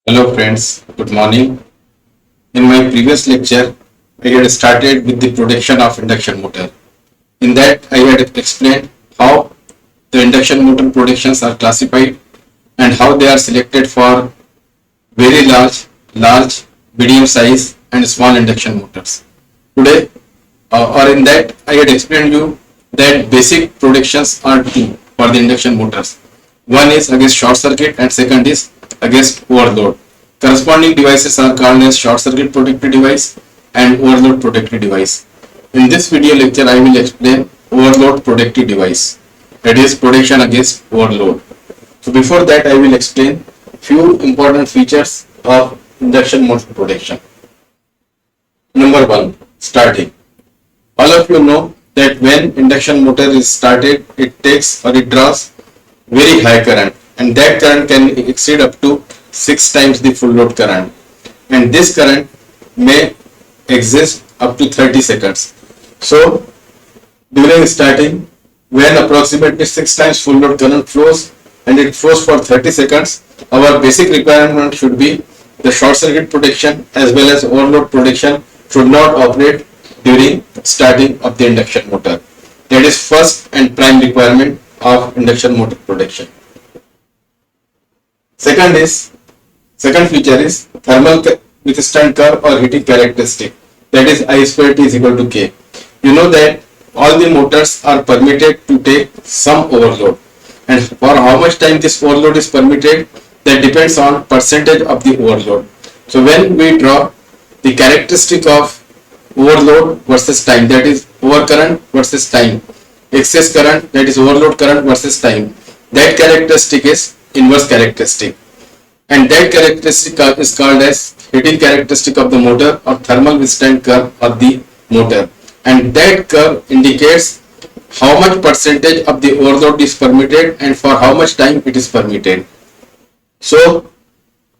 Hello friends, good morning. In my previous lecture, I had started with the protection of induction motor. In that, I had explained how the induction motor protections are classified and how they are selected for very large, medium size and small induction motors. Today, or in that, I had explained you that basic protections are two for the induction motors. One is against short circuit and second is against overload. Corresponding devices are called as short circuit protective device and overload protective device. In this video lecture, I will explain overload protective device, that is protection against overload. So before that, I will explain few important features of induction motor protection. Number one, starting. All of you know that when induction motor is started, it takes or it draws very high current, and that current can exceed up to 6 times the full load current, and this current may exist up to 30 seconds. So during starting, when approximately 6 times full load current flows and it flows for 30 seconds, our basic requirement should be the short circuit protection as well as overload protection should not operate during starting of the induction motor. That is first and prime requirement of induction motor protection. Second feature is thermal withstand curve or heating characteristic, that is I square T is equal to K. You know that all the motors are permitted to take some overload, and for how much time this overload is permitted, that depends on percentage of the overload. So when we draw the characteristic of overload versus time, that is overcurrent versus time, excess current, that is overload current versus time, that characteristic is inverse characteristic, and that characteristic is called as heating characteristic of the motor or thermal withstand curve of the motor, and that curve indicates how much percentage of the overload is permitted and for how much time it is permitted. So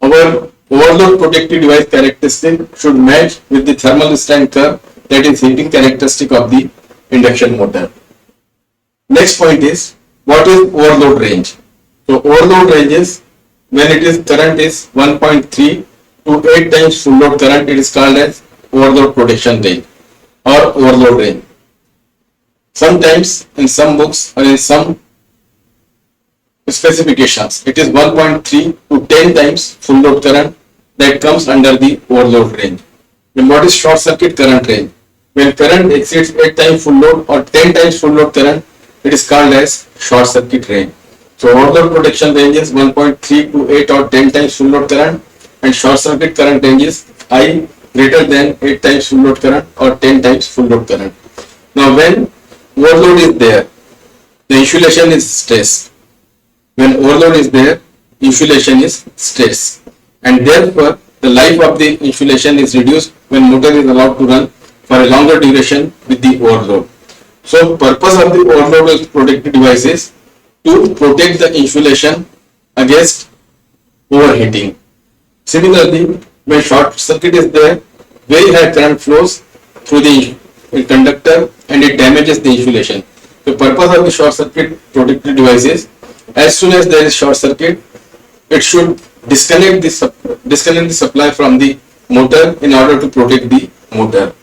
our overload protective device characteristic should match with the thermal withstand curve, that is heating characteristic of the induction motor. Next point is, what is overload range? So overload range is when it is current is 1.3 to 8 times full load current, it is called as overload protection range or overload range. Sometimes in some books or in some specifications, it is 1.3 to 10 times full load current that comes under the overload range. Then what is short circuit current range? When current exceeds 8 times full load or 10 times full load current, it is called as short circuit range. So overload protection range is 1.3 to 8 or 10 times full load current, and short circuit current range is I greater than 8 times full load current or 10 times full load current. Now when overload is there, the insulation is stress. When overload is there, insulation is stress, and therefore the life of the insulation is reduced when motor is allowed to run for a longer duration with the overload. So purpose of the overload protective device is to protect the insulation against overheating. Similarly, when short circuit is there, very high current flows through the conductor and it damages the insulation. The purpose of the short circuit protective device is, as soon as there is short circuit, it should disconnect the supply from the motor in order to protect the motor.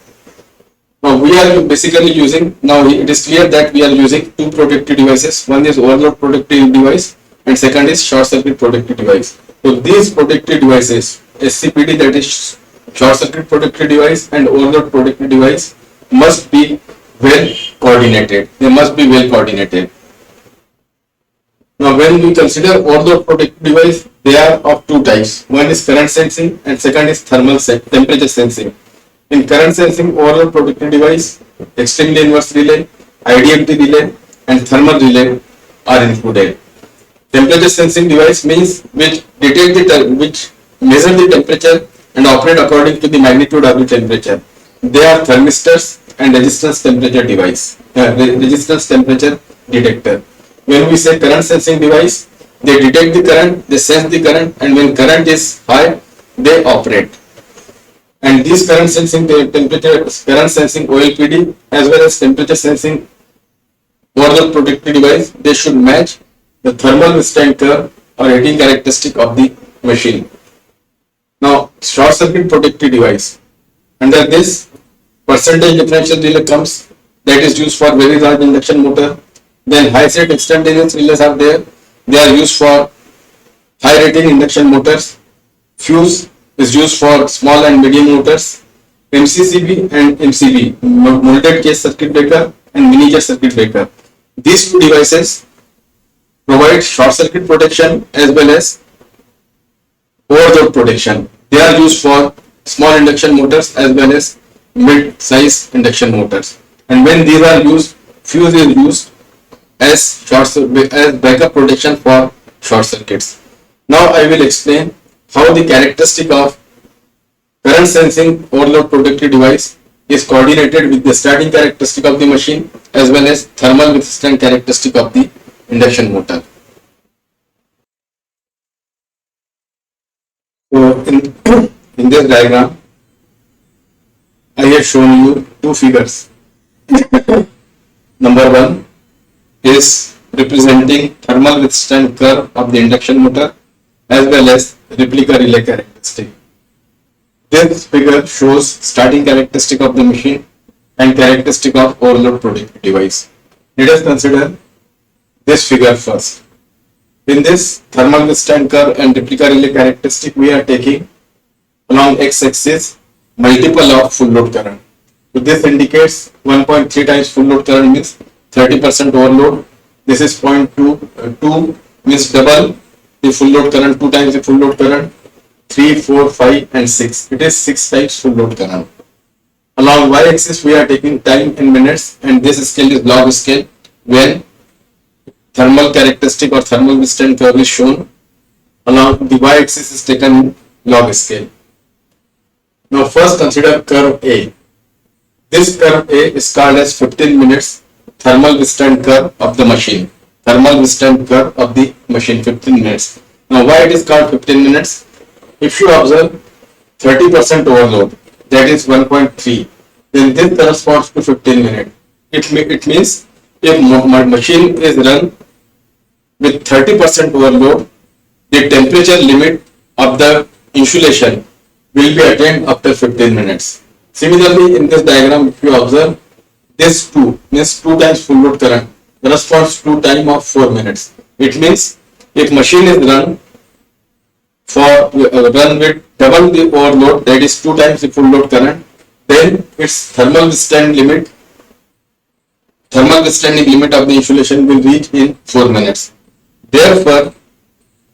Now we are basically using, now it is clear that we are using two protective devices. One is overload protective device and second is short circuit protective device. So these protective devices, SCPD, that is short circuit protective device, and overload protective device, must be well coordinated. They must be well coordinated. Now when we consider overload protective device, they are of two types. One is current sensing and second is thermal temperature sensing. In current sensing overload protective device, extremely inverse relay, IDMT relay and thermal relay are included. Temperature sensing device means which measure the temperature and operate according to the magnitude of the temperature. They are thermistors and resistance temperature device, resistance temperature detector. When we say current sensing device, they detect the current, they sense the current, and when current is high, they operate. And these current sensing current sensing OLPD as well as temperature sensing overload protective device, they should match the thermal withstand curve or heating characteristic of the machine. Now, short circuit protected device. Under this, percentage differential relay comes, that is used for very large induction motor. Then high set extemporaneous relays are there. They are used for high rating induction motors. Fuse is used for small and medium motors. MCCB and MCB, molded case circuit breaker and miniature circuit breaker. These two devices provide short circuit protection as well as overload protection. They are used for small induction motors as well as mid-size induction motors. And when these are used, fuse is used as backup protection for short circuits. Now I will explain how the characteristic of current sensing overload protective device is coordinated with the starting characteristic of the machine as well as thermal resistance characteristic of the induction motor. So in this diagram, I have shown you two figures. Number one is representing thermal resistance curve of the induction motor as well as replica relay characteristic. This figure shows starting characteristic of the machine and characteristic of overload protective device. Let us consider this figure first. In this thermal resistance curve and replica relay characteristic, we are taking along x-axis multiple of full load current. So this indicates 1.3 times full load current means 30% overload. This is 0.2 means double the full load current, 2 times the full load current, 3, 4, 5 and 6. It is 6 times full load current. Along y-axis we are taking time in minutes, and this scale is log scale when thermal characteristic or thermal resistance curve is shown. Along the y-axis is taken log scale. Now first consider curve A. This curve A is called as 15 minutes thermal resistance curve of the machine. Thermal resistance curve of the machine, 15 minutes. Now why it is called 15 minutes? If you observe 30% overload, that is 1.3, then this corresponds to 15 minutes. It means if my machine is run with 30% overload, the temperature limit of the insulation will be attained after 15 minutes. Similarly, in this diagram, if you observe, this 2 means 2 times full load current corresponds to time of 4 minutes. It means if machine is run with double the overload, that is 2 times the full load current, then its thermal withstanding limit of the insulation will reach in 4 minutes. Therefore,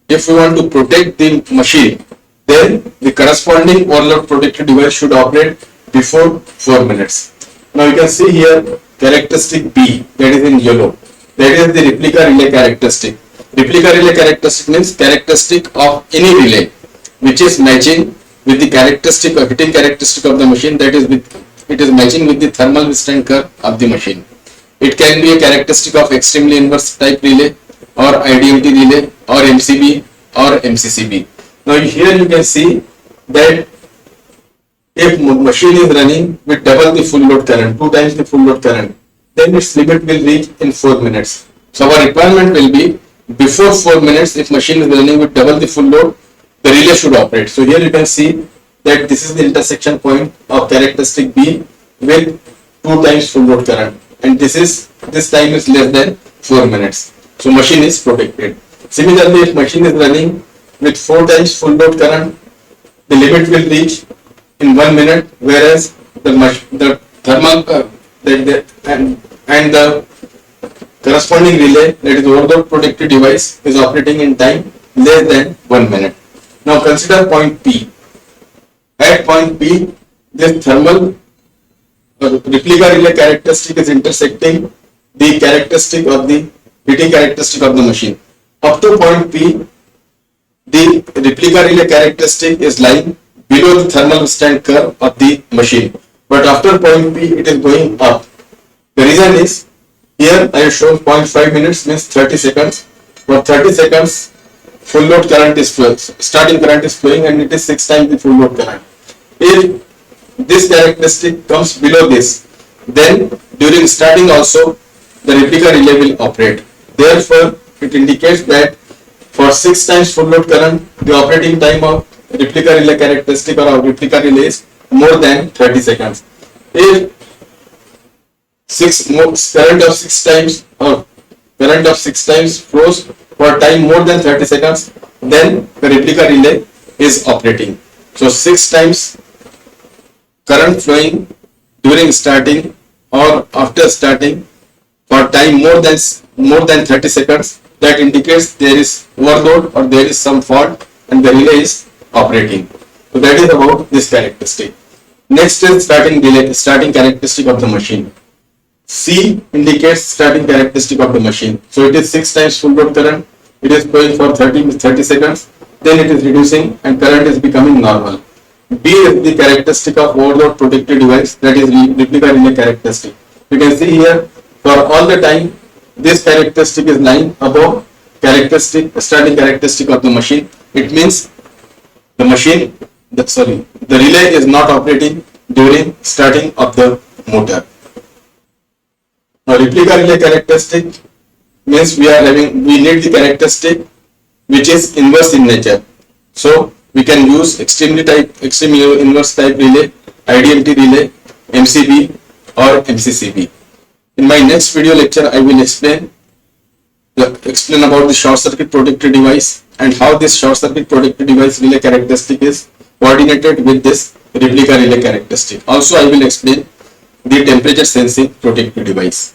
if we want to protect the machine, then the corresponding overload protective device should operate before 4 minutes. Now you can see here characteristic B, that is in yellow. That is the replica relay characteristic. Replica relay characteristic means characteristic of any relay which is matching with the characteristic or heating characteristic of the machine, that is it is matching with the thermal resistance curve of the machine. It can be a characteristic of extremely inverse type relay or IDMT relay or MCB or MCCB. Now here you can see that if machine is running with double the full load current, 2 times the full load current, then its limit will reach in 4 minutes. So our requirement will be before 4 minutes, if machine is running with double the full load, the relay should operate. So here you can see that this is the intersection point of characteristic B with 2 times full load current, and this time is less than 4 minutes. So machine is protected. Similarly, if machine is running with 4 times full load current, the limit will reach in 1 minute, whereas the thermal and the corresponding relay, that is overload protective device, is operating in time less than 1 minute. Now consider point P. At point P, this thermal replica relay characteristic is intersecting the characteristic of the heating characteristic of the machine. Up to point P, the replica relay characteristic is lying below the thermal resistance curve of the machine, but after point P it is going up. The reason is, here I have shown 0.5 minutes means 30 seconds. For 30 seconds, full load current is flowing, starting current is flowing, and it is 6 times the full load current. If this characteristic comes below this, then during starting also the replica relay will operate. Therefore, it indicates that for 6 times full load current, the operating time of replica relay characteristic or replica relay is more than 30 seconds. If current of 6 times or current of 6 times flows for time more than 30 seconds, then the replica relay is operating. So 6 times current flowing during starting or after starting for time more than 30 seconds, that indicates there is overload or there is some fault and the relay is operating. So that is about this characteristic. Next is starting characteristic of the machine. C indicates starting characteristic of the machine. So it is 6 times full load current. It is flowing for 30 seconds. Then it is reducing and current is becoming normal. B is the characteristic of overload protected device, that is replica relay characteristic. You can see here for all the time this characteristic is lying above starting characteristic of the machine. It means the relay is not operating during starting of the motor. Now replica relay characteristic means we need the characteristic which is inverse in nature. So we can use extreme inverse type relay, IDMT relay, MCB or MCCB. In my next video lecture, I will explain about the short circuit protected device and how this short circuit protected device relay characteristic is coordinated with this replica relay characteristic. Also, I will explain the temperature sensing protected device.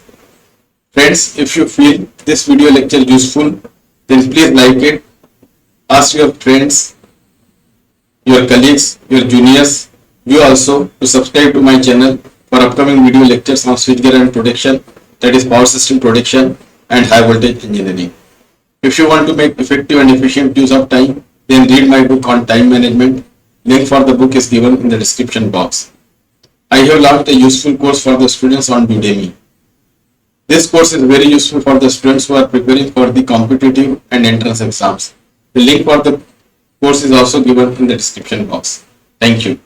Friends, if you feel this video lecture useful, then please like it, ask your friends, your colleagues, your juniors, you also to subscribe to my channel for upcoming video lectures on switchgear and protection, that is power system protection and high voltage engineering. If you want to make effective and efficient use of time, then read my book on time management. Link for the book is given in the description box. I have launched a useful course for the students on UDEMY. This course is very useful for the students who are preparing for the competitive and entrance exams. The link for the course is also given in the description box. Thank you.